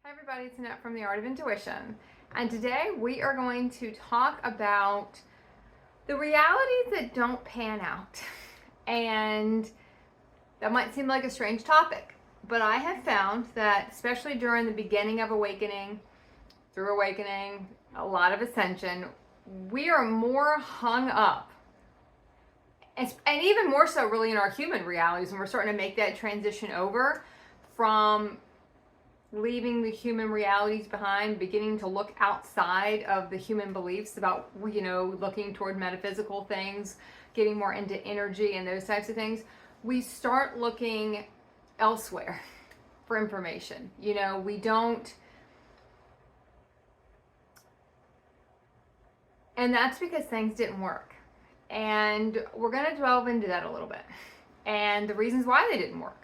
Hi everybody, it's Annette from The Art of Intuition, and today we are going to talk about the realities that don't pan out. And that might seem like a strange topic, but I have found that especially during the beginning of awakening, through awakening, a lot of ascension, we are more hung up, and even more so really in our human realities when we're starting to make that transition over from leaving the human realities behind, beginning to look outside of the human beliefs about, looking toward metaphysical things, getting more into energy and those types of things, we start looking elsewhere for information. We don't, and that's because things didn't work. And we're going to delve into that a little bit and the reasons why they didn't work.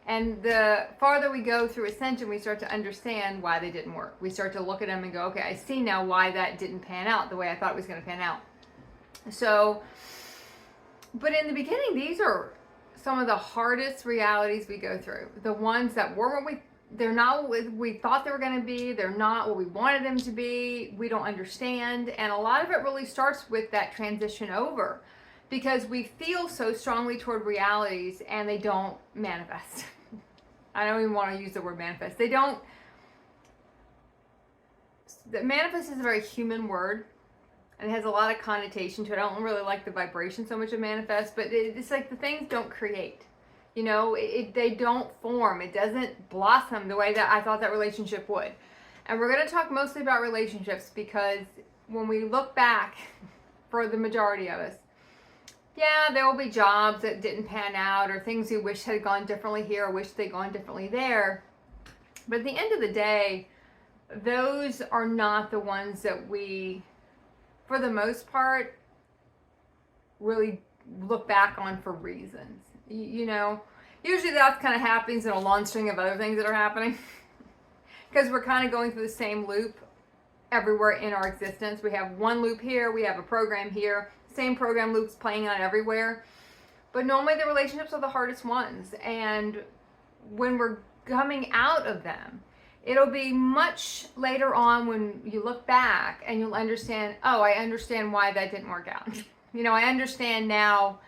And the farther we go through ascension, we start to understand why they didn't work. We start to look at them and go, okay, I see now why that didn't pan out the way I thought it was going to pan out. So, but in the beginning, these are some of the hardest realities we go through. The ones that weren't what they're not what we thought they were going to be. They're not what we wanted them to be. We don't understand. And a lot of it really starts with that transition over, because we feel so strongly toward realities and they don't manifest. I don't even want to use the word manifest. They don't. The manifest is a very human word and it has a lot of connotation to it. I don't really like the vibration so much of manifest, but it's like the things don't create. They don't form. It doesn't blossom the way that I thought that relationship would. And we're going to talk mostly about relationships because when we look back, for the majority of us, yeah, there will be jobs that didn't pan out or things we wish had gone differently here or wish they'd gone differently there. But at the end of the day, those are not the ones that we, for the most part, really look back on for reasons. Usually that kind of happens in a long string of other things that are happening because we're kind of going through the same loop everywhere in our existence. We have one loop here, we have a program here, same program loops playing out everywhere. But normally the relationships are the hardest ones. And when we're coming out of them, it'll be much later on when you look back and you'll understand, oh, I understand why that didn't work out. I understand now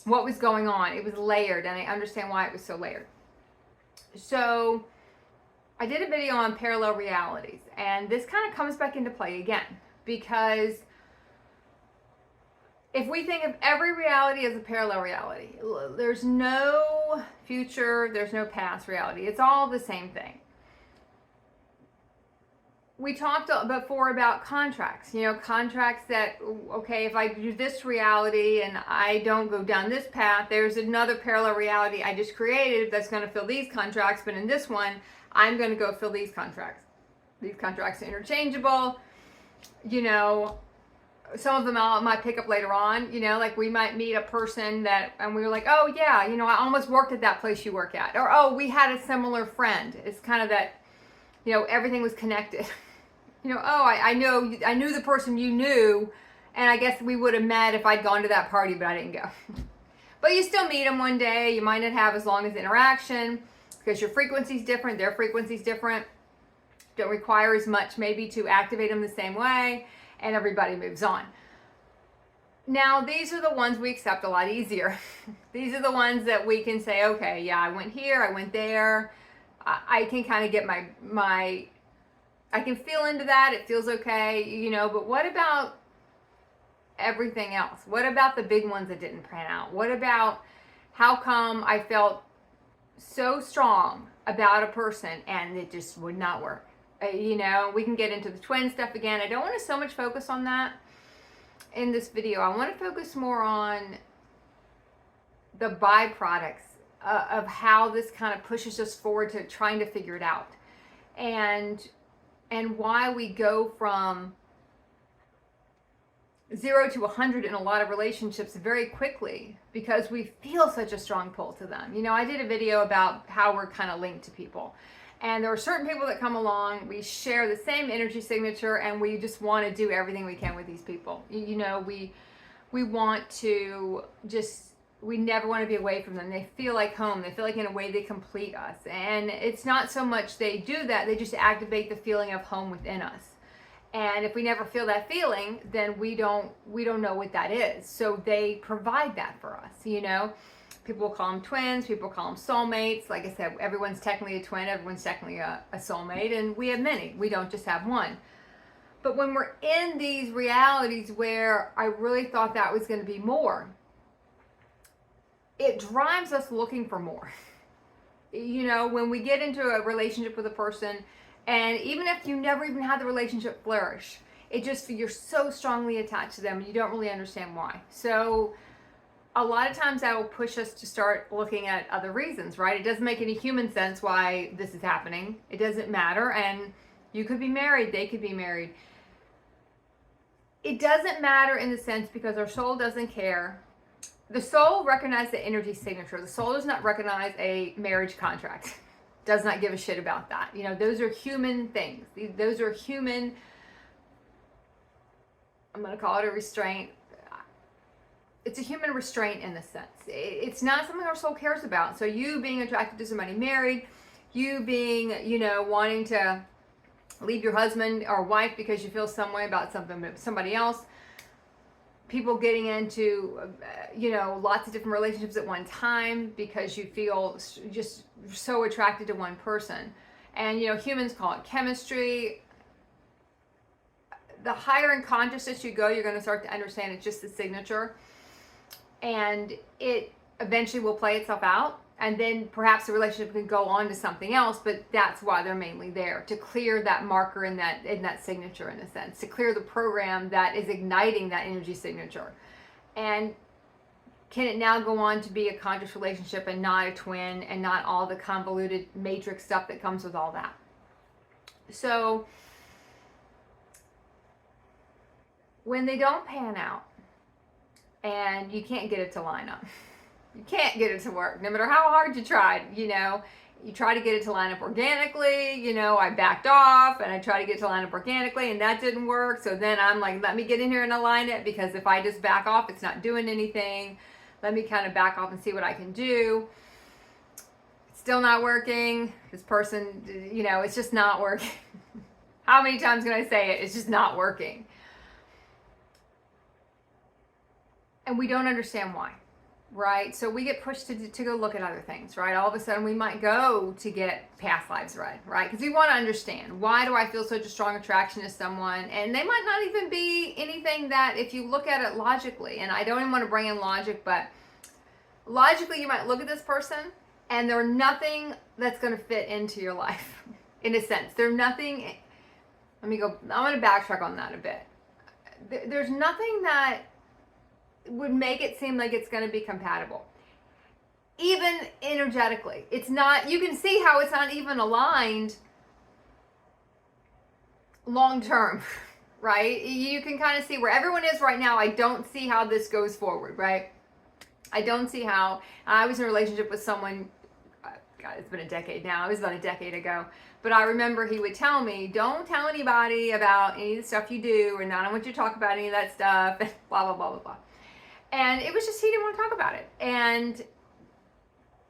what was going on. It was layered and I understand why it was so layered. So I did a video on parallel realities, and this kind of comes back into play again because if we think of every reality as a parallel reality, there's no future, there's no past reality. It's all the same thing. We talked before about contracts, contracts that, okay, if I do this reality and I don't go down this path, there's another parallel reality I just created that's going to fill these contracts, but in this one, I'm going to go fill these contracts. These contracts are interchangeable, some of them I might pick up later on, like we might meet a person and we were like, oh yeah, I almost worked at that place you work at. Or, oh, we had a similar friend. It's kind of that, everything was connected. Oh, I knew the person you knew, and I guess we would have met if I'd gone to that party, but I didn't go. But you still meet them one day. You might not have as long as interaction because your frequency's different, their frequency's different. Don't require as much maybe to activate them the same way. And everybody moves on. Now, these are the ones we accept a lot easier. These are the ones that we can say, okay, yeah, I went here, I went there. I can kind of get I can feel into that. It feels okay, but what about everything else? What about the big ones that didn't pan out? What about how come I felt so strong about a person and it just would not work? We can get into the twin stuff again. I don't want to so much focus on that in this video. I want to focus more on the byproducts of how this kind of pushes us forward to trying to figure it out, and why we go from 0 to 100 in a lot of relationships very quickly because we feel such a strong pull to them. I did a video about how we're kind of linked to people. And there are certain people that come along, we share the same energy signature, and we just want to do everything we can with these people. We want to just we never want to be away from them. They feel like home. They feel like in a way they complete us. And it's not so much they do that, they just activate the feeling of home within us. And if we never feel that feeling, then we don't know what that is. So they provide that for us, you know. People call them twins, people call them soulmates. Like I said, everyone's technically a twin, everyone's technically a soulmate, and we have many. We don't just have one. But when we're in these realities where I really thought that was going to be more, it drives us looking for more. You know, when we get into a relationship with a person, and even if you never even had the relationship flourish, it just, you're so strongly attached to them and you don't really understand why. So a lot of times that will push us to start looking at other reasons, right? It doesn't make any human sense why this is happening. It doesn't matter. And you could be married, they could be married. It doesn't matter in the sense because our soul doesn't care. The soul recognizes the energy signature. The soul does not recognize a marriage contract. Does not give a shit about that. You know, those are human things. Those are human, I'm going to call it a restraint. It's a human restraint in the sense. It's not something our soul cares about. So you being attracted to somebody married, you being, you know, wanting to leave your husband or wife because you feel some way about something with somebody else, people getting into, you know, lots of different relationships at one time because you feel just so attracted to one person. And, you know, humans call it chemistry. The higher in consciousness you go, you're going to start to understand it's just the signature. And it eventually will play itself out. And then perhaps the relationship can go on to something else, but that's why they're mainly there, to clear that marker in that signature, in a sense, to clear the program that is igniting that energy signature. And can it now go on to be a conscious relationship and not a twin and not all the convoluted matrix stuff that comes with all that? So when they don't pan out and you can't get it to line up, you can't get it to work, no matter how hard you tried, you know. You try to get it to line up organically, you know, I backed off and I tried to get it to line up organically and that didn't work. So then I'm like, let me get in here and align it, because if I just back off, it's not doing anything. Let me kind of back off and see what I can do. It's still not working. This person, you know, it's just not working. How many times can I say it? It's just not working. And we don't understand why. Right? So we get pushed to go look at other things, right? All of a sudden we might go to get past lives read, right? Because we want to understand, why do I feel such a strong attraction to someone? And they might not even be anything that, if you look at it logically, and I don't even want to bring in logic, but logically you might look at this person and they're nothing that's going to fit into your life, in a sense. They're nothing, I'm going to backtrack on that a bit. There's nothing that would make it seem like it's going to be compatible, even energetically. It's not, you can see how it's not even aligned long term, right? You can kind of see where everyone is right now. I don't see how this goes forward, right? I don't see how. I was in a relationship with someone, God, it's been a decade now. It was about a decade ago. But I remember he would tell me, don't tell anybody about any of the stuff you do, and I don't want you to talk about any of that stuff, and blah, blah, blah, blah, blah. And it was just, he didn't want to talk about it. And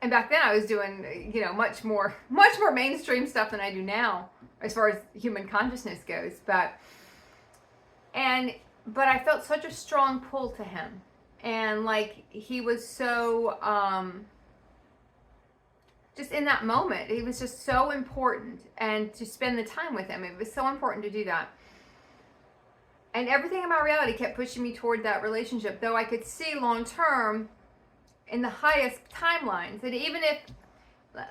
back then I was doing, you know, much more mainstream stuff than I do now, as far as human consciousness goes. But I felt such a strong pull to him. And like, he was so, just in that moment, it was just so important. And to spend the time with him, it was so important to do that. And everything in my reality kept pushing me toward that relationship, though I could see long term in the highest timelines that even if,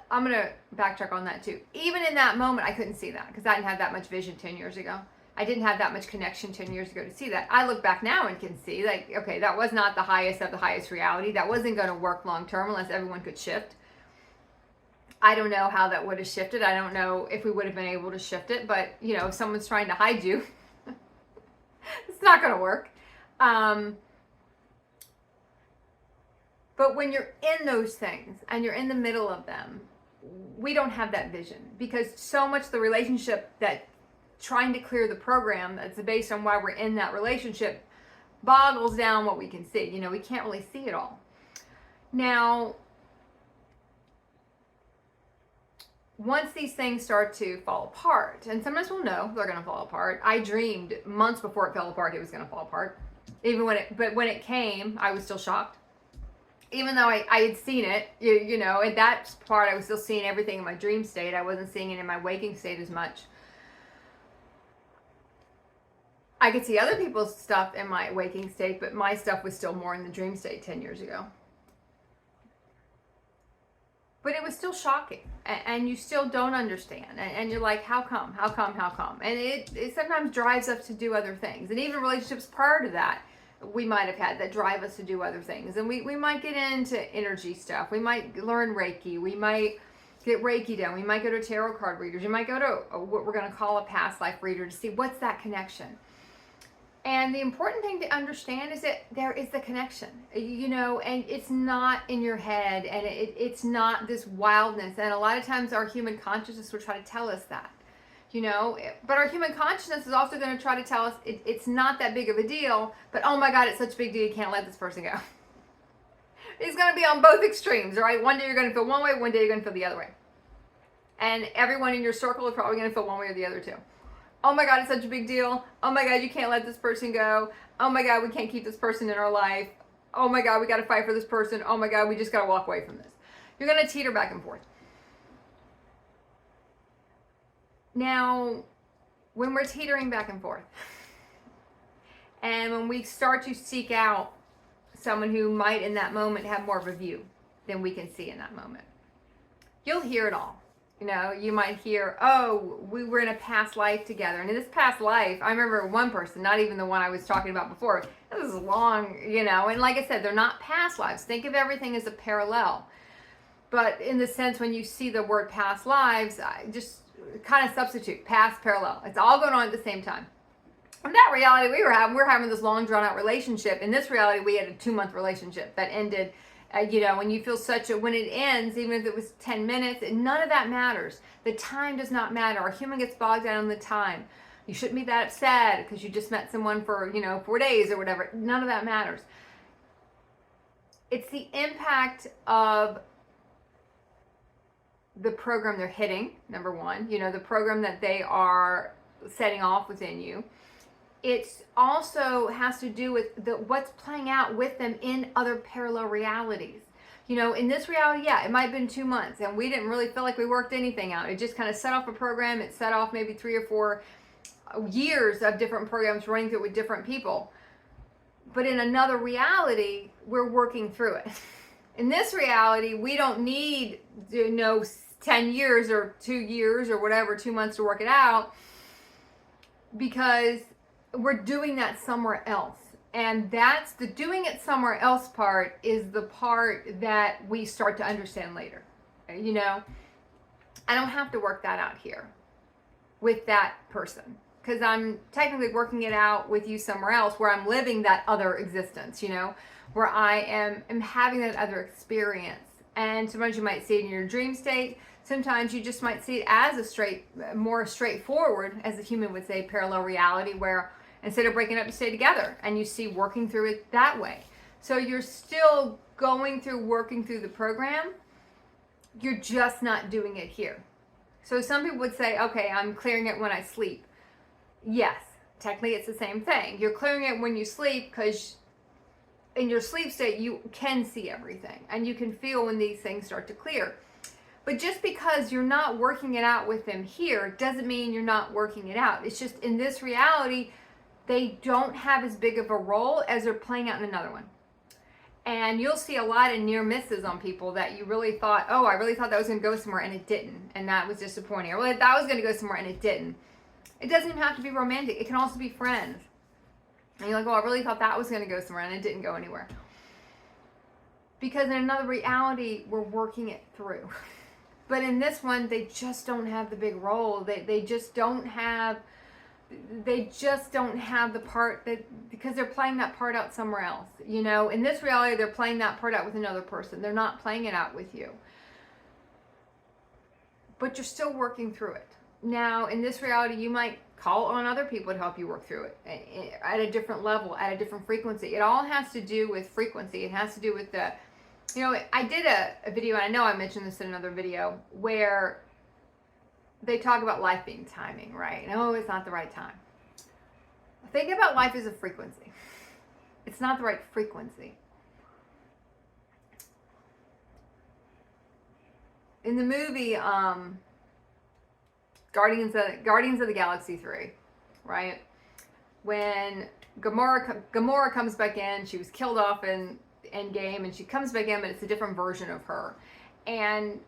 I'm going to backtrack on that too, even in that moment I couldn't see that, because I didn't have that much vision 10 years ago. I didn't have that much connection 10 years ago to see that. I look back now and can see, like, okay, that was not the highest of the highest reality. That wasn't going to work long term unless everyone could shift. I don't know how that would have shifted. I don't know if we would have been able to shift it, but you know, if someone's trying to hide you, it's not going to work. But when you're in those things and you're in the middle of them, we don't have that vision, because so much the relationship that trying to clear the program that's based on why we're in that relationship boggles down what we can see. You know, we can't really see it all. Now, once these things start to fall apart, and sometimes we'll know they're going to fall apart. I dreamed months before it fell apart it was going to fall apart. But when it came, I was still shocked. Even though I had seen it, you know, at that part I was still seeing everything in my dream state. I wasn't seeing it in my waking state as much. I could see other people's stuff in my waking state, but my stuff was still more in the dream state 10 years ago. But it was still shocking, and you still don't understand, and you're like, how come? And it sometimes drives us to do other things, and even relationships prior to that we might have had that drive us to do other things. And we might get into energy stuff, we might learn Reiki, we might get Reiki done, we might go to tarot card readers, you might go to what we're going to call a past life reader to see what's that connection. And the important thing to understand is that there is the connection, you know, and it's not in your head, and it's not this wildness. And a lot of times our human consciousness will try to tell us that, you know, but our human consciousness is also going to try to tell us it's not that big of a deal, but oh my God, it's such a big deal, you can't let this person go. It's going to be on both extremes, right? One day you're going to feel one way, one day you're going to feel the other way. And everyone in your circle is probably going to feel one way or the other too. Oh my God, it's such a big deal. Oh my God, you can't let this person go. Oh my God, we can't keep this person in our life. Oh my God, we got to fight for this person. Oh my God, we just got to walk away from this. You're going to teeter back and forth. Now, when we're teetering back and forth, and when we start to seek out someone who might in that moment have more of a view than we can see in that moment, you'll hear it all. You know, you might hear, oh, we were in a past life together. And in this past life, I remember one person, not even the one I was talking about before. This is long, you know, and like I said, they're not past lives. Think of everything as a parallel. But in the sense, when you see the word past lives, just kind of substitute past, parallel. It's all going on at the same time. In that reality we're having this long drawn out relationship. In this reality, we had a 2-month relationship that ended. You know, when you feel when it ends, even if it was 10 minutes, none of that matters. The time does not matter. Our human gets bogged down in the time. You shouldn't be that upset because you just met someone for, 4 days or whatever. None of that matters. It's the impact of the program they're hitting, number one, the program that they are setting off within you. It also has to do with what's playing out with them in other parallel realities. In this reality, yeah, it might have been 2 months and we didn't really feel like we worked anything out. It just kind of set off a program. It set off maybe 3 or 4 years of different programs running through it with different people. But in another reality, we're working through it. In this reality, we don't need 10 years or 2 years or whatever, 2 months to work it out, because we're doing that somewhere else. And that's the doing it somewhere else part is the part that we start to understand later. I don't have to work that out here with that person, because I'm technically working it out with you somewhere else where I'm living that other existence, where I am having that other experience. And sometimes you might see it in your dream state. Sometimes you just might see it as more straightforward, as a human would say, parallel reality, where instead of breaking up, you stay together and you see working through it that way. So you're still working through the program. You're just not doing it here. So some people would say, okay, I'm clearing it when I sleep. Yes, technically it's the same thing. You're clearing it when you sleep because in your sleep state, you can see everything and you can feel when these things start to clear. But just because you're not working it out with them here doesn't mean you're not working it out. It's just in this reality, they don't have as big of a role as they're playing out in another one. And you'll see a lot of near misses on people that you really thought, oh, I really thought that was going to go somewhere and it didn't. And that was disappointing. I really thought that was going to go somewhere and it didn't. It doesn't even have to be romantic. It can also be friends. And you're like, well, I really thought that was going to go somewhere and it didn't go anywhere. Because in another reality, we're working it through. But in this one, they just don't have the big role. They just don't have the part because they're playing that part out somewhere else. In this reality, they're playing that part out with another person. They're not playing it out with you. But you're still working through it. Now, in this reality, you might call on other people to help you work through it at a different level, at a different frequency. It all has to do with frequency. It has to do with You know, I did a video, and I know I mentioned this in another video, where they talk about life being timing, right? No, it's not the right time. Think about life as a frequency. It's not the right frequency. In the movie Guardians of the Galaxy 3, right? When Gamora comes back in, she was killed off in Endgame, and she comes back in, but it's a different version of her. And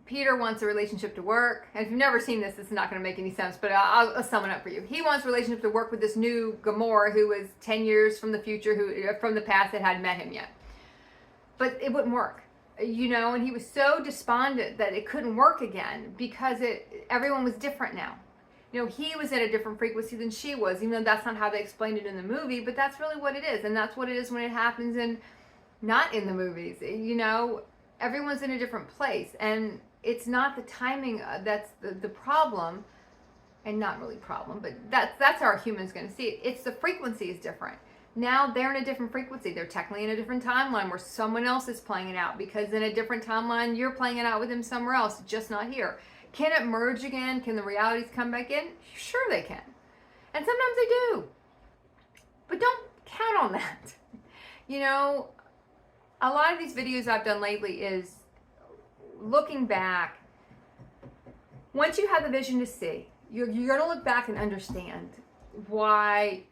Peter wants a relationship to work. And if you've never seen this, is not going to make any sense, but I'll sum it up for you. He wants a relationship to work with this new Gamora who was 10 years from the future, from the past, that hadn't met him yet. But it wouldn't work, you know, and he was so despondent that it couldn't work again because everyone was different now. You know, he was at a different frequency than she was, even though that's not how they explained it in the movie, but that's really what it is. And that's what it is when it happens not in the movies. You know, everyone's in a different place. And it's not the timing that's the problem, and not really problem, but that's how our humans going to see it. It's the frequency is different. Now they're in a different frequency. They're technically in a different timeline where someone else is playing it out, because in a different timeline, you're playing it out with them somewhere else, just not here. Can it merge again? Can the realities come back in? Sure they can. And sometimes they do. But don't count on that. You know, a lot of these videos I've done lately is looking back. Once you have the vision to see, you're going to look back and understand why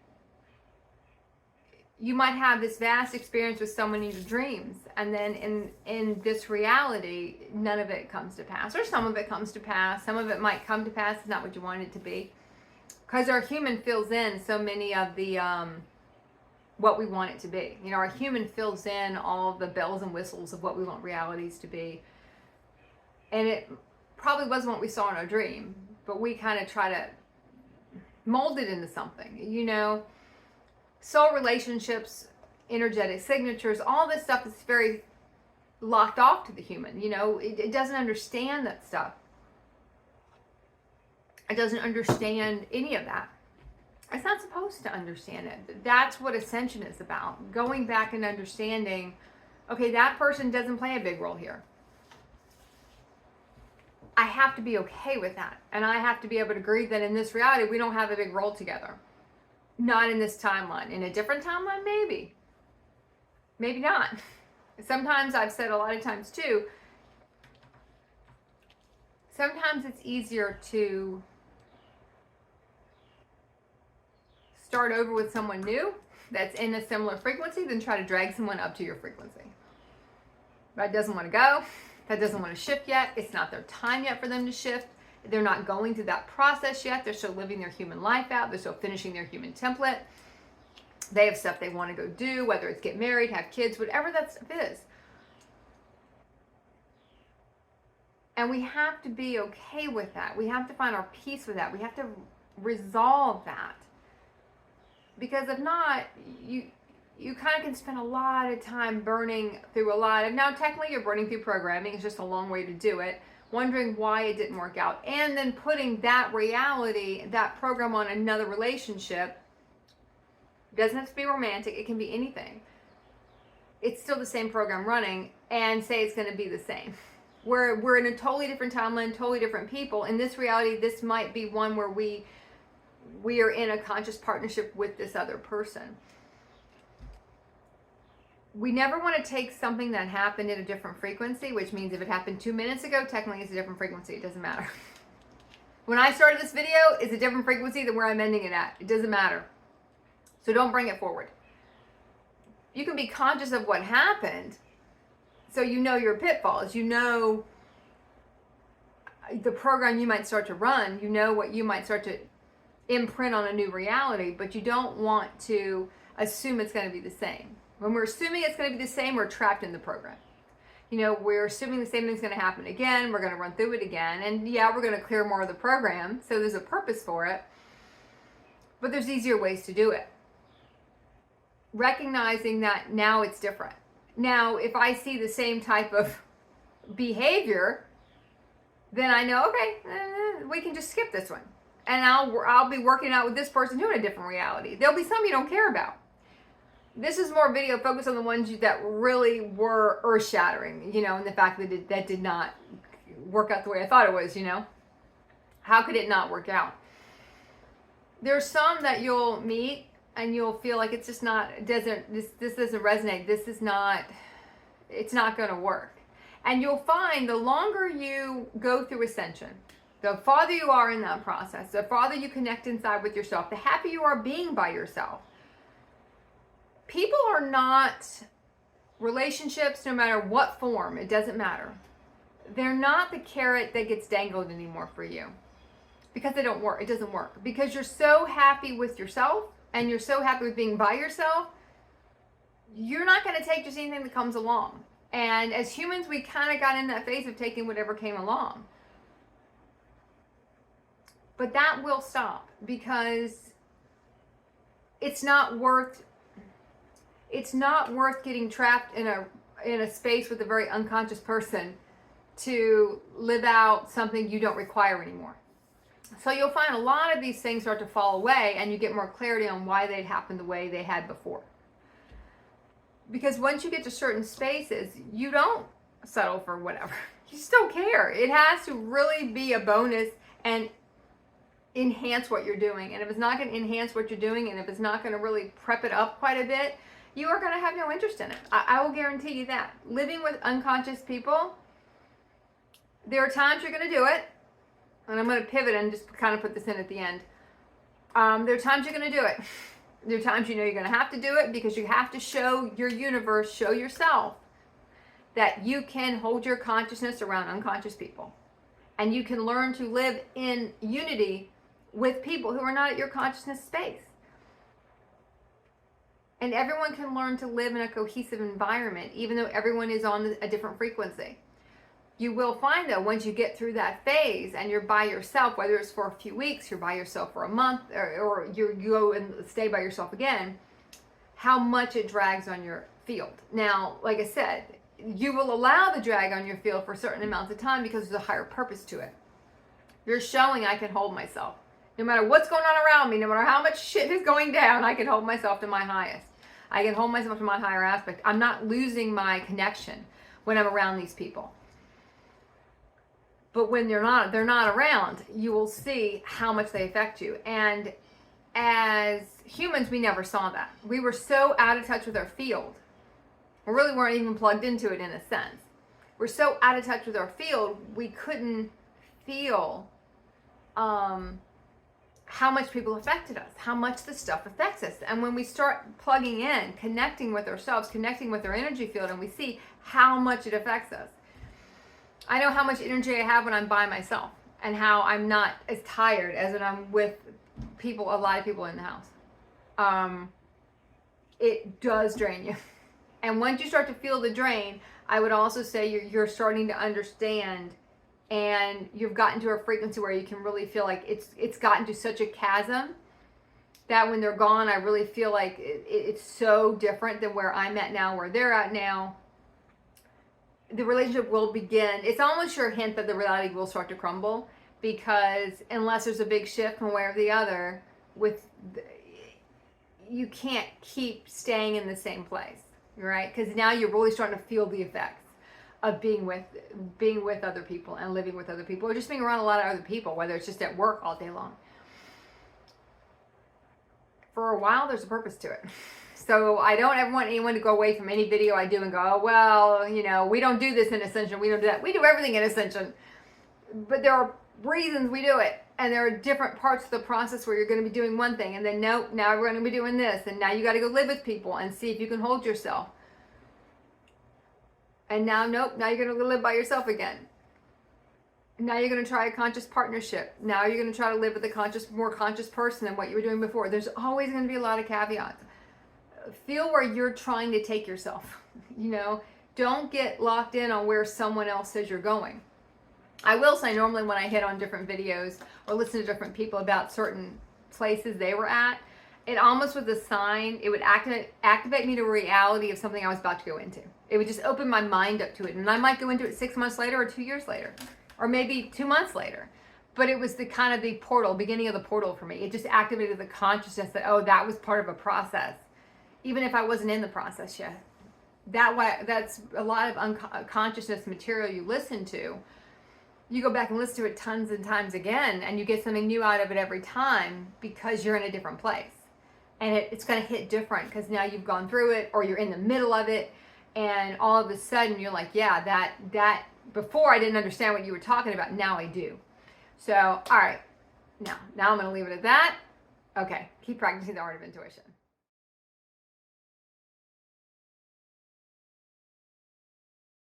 you might have this vast experience with someone in your dreams, and then in this reality, none of it comes to pass, or some of it comes to pass. Some of it might come to pass. It's not what you want it to be, because our human fills in so many of the what we want it to be. You know, our human fills in all of the bells and whistles of what we want realities to be, and it probably wasn't what we saw in our dream, but we kind of try to mold it into something, you know. Soul relationships, energetic signatures, all this stuff is very locked off to the human. You know, it doesn't understand that stuff. It doesn't understand any of that. It's not supposed to understand it. That's what ascension is about. Going back and understanding, okay, that person doesn't play a big role here. I have to be okay with that. And I have to be able to agree that in this reality, we don't have a big role together. Not in this timeline. In a different timeline, maybe. Maybe not. Sometimes I've said a lot of times too, sometimes it's easier to start over with someone new that's in a similar frequency than try to drag someone up to your frequency. That doesn't want to go. That doesn't want to shift yet. It's not their time yet for them to shift. They're not going through that process yet. They're still living their human life out. They're still finishing their human template. They have stuff they want to go do, whether it's get married, have kids, whatever that stuff is. And we have to be okay with that. We have to find our peace with that. We have to resolve that. Because if not, you kind of can spend a lot of time burning through a lot of, now technically you're burning through programming. It's just a long way to do it. Wondering why it didn't work out, and then putting that reality, that program on another relationship. It doesn't have to be romantic. It can be anything. It's still the same program running, and say it's going to be the same. We're in a totally different timeline, totally different people. In this reality, this might be one where we are in a conscious partnership with this other person. We never want to take something that happened at a different frequency, which means if it happened 2 minutes ago, technically it's a different frequency. It doesn't matter. When I started this video, it's a different frequency than where I'm ending it at. It doesn't matter. So don't bring it forward. You can be conscious of what happened, so you know your pitfalls. You know the program you might start to run. You know what you might start to imprint on a new reality, but you don't want to assume it's going to be the same. When we're assuming it's going to be the same, we're trapped in the program. You know, we're assuming the same thing's going to happen again. We're going to run through it again. And yeah, we're going to clear more of the program. So there's a purpose for it. But there's easier ways to do it. Recognizing that now it's different. Now, if I see the same type of behavior, then I know, okay, we can just skip this one. And I'll be working out with this person who in a different reality. There'll be some you don't care about. this is more video focused on the ones that really were earth-shattering, you know, and the fact that that did not work out the way I thought it was, you know. How could it not work out? There's some that you'll meet and you'll feel like it's just not, this doesn't resonate. This is not, it's not going to work. And you'll find the longer you go through ascension, the farther you are in that process, the farther you connect inside with yourself, the happier you are being by yourself. People are not, relationships, no matter what form, it doesn't matter. They're not the carrot that gets dangled anymore for you. Because they don't work. It doesn't work. Because you're so happy with yourself and you're so happy with being by yourself, you're not going to take just anything that comes along. And as humans, we kind of got in that phase of taking whatever came along. But that will stop because it's not worth getting trapped in a space with a very unconscious person to live out something you don't require anymore. So you'll find a lot of these things start to fall away and you get more clarity on why they'd happened the way they had before. Because once you get to certain spaces, you don't settle for whatever. You still care. It has to really be a bonus and enhance what you're doing. And if it's not going to enhance what you're doing, and if it's not going to really prep it up quite a bit, you are going to have no interest in it. I will guarantee you that. Living with unconscious people, there are times you're going to do it. And I'm going to pivot and just kind of put this in at the end. There are times you're going to do it. There are times you know you're going to have to do it because you have to show your universe, show yourself that you can hold your consciousness around unconscious people. And you can learn to live in unity with people who are not at your consciousness space. And everyone can learn to live in a cohesive environment, even though everyone is on a different frequency. You will find though, once you get through that phase and you're by yourself, whether it's for a few weeks, you're by yourself for a month, or you go and stay by yourself again, how much it drags on your field. Now, like I said, you will allow the drag on your field for certain amounts of time because there's a higher purpose to it. You're showing I can hold myself. No matter what's going on around me, no matter how much shit is going down, I can hold myself to my highest. I can hold myself to my higher aspect. I'm not losing my connection when I'm around these people. But when they're not around, you will see how much they affect you. And as humans, we never saw that. We were so out of touch with our field. We really weren't even plugged into it in a sense. We're so out of touch with our field, we couldn't feel how much people affected us, how much the stuff affects us. And when we start plugging in, connecting with ourselves, connecting with our energy field, and we see how much it affects us. I know how much energy I have when I'm by myself and how I'm not as tired as when I'm with people, a lot of people in the house. It does drain you. And once you start to feel the drain, I would also say you're starting to understand, and you've gotten to a frequency where you can really feel like it's gotten to such a chasm that when they're gone, I really feel like it's so different than where I'm at now, where they're at now. The relationship will begin. It's almost your hint that the reality will start to crumble, because unless there's a big shift one way or the other, you can't keep staying in the same place, right? Because now you're really starting to feel the effects of being with other people and living with other people, or just being around a lot of other people, whether it's just at work all day long. For a while, there's a purpose to it. So I don't ever want anyone to go away from any video I do and go, oh, well, you know, we don't do this in Ascension. We don't do that. We do everything in Ascension. But there are reasons we do it. And there are different parts of the process where you're going to be doing one thing. And then, nope, now we're going to be doing this. And now you got to go live with people and see if you can hold yourself. And now, nope, now you're going to live by yourself again. Now you're going to try a conscious partnership. Now you're going to try to live with a more conscious person than what you were doing before. There's always going to be a lot of caveats. Feel where you're trying to take yourself. You know, don't get locked in on where someone else says you're going. I will say, normally when I hit on different videos or listen to different people about certain places they were at, it almost was a sign. It would activate me to reality of something I was about to go into. It would just open my mind up to it. And I might go into it 6 months later or 2 years later, or maybe 2 months later. But it was the kind of the portal, beginning of the portal for me. It just activated the consciousness that, oh, that was part of a process. even if I wasn't in the process yet. That's a lot of unconsciousness material you listen to. You go back and listen to it tons and times again, and you get something new out of it every time because you're in a different place. And it's going to hit different because now you've gone through it, or you're in the middle of it, and all of a sudden you're like, yeah, that before I didn't understand what you were talking about, now I do. So, all right, now I'm going to leave it at that. Okay, keep practicing the art of intuition.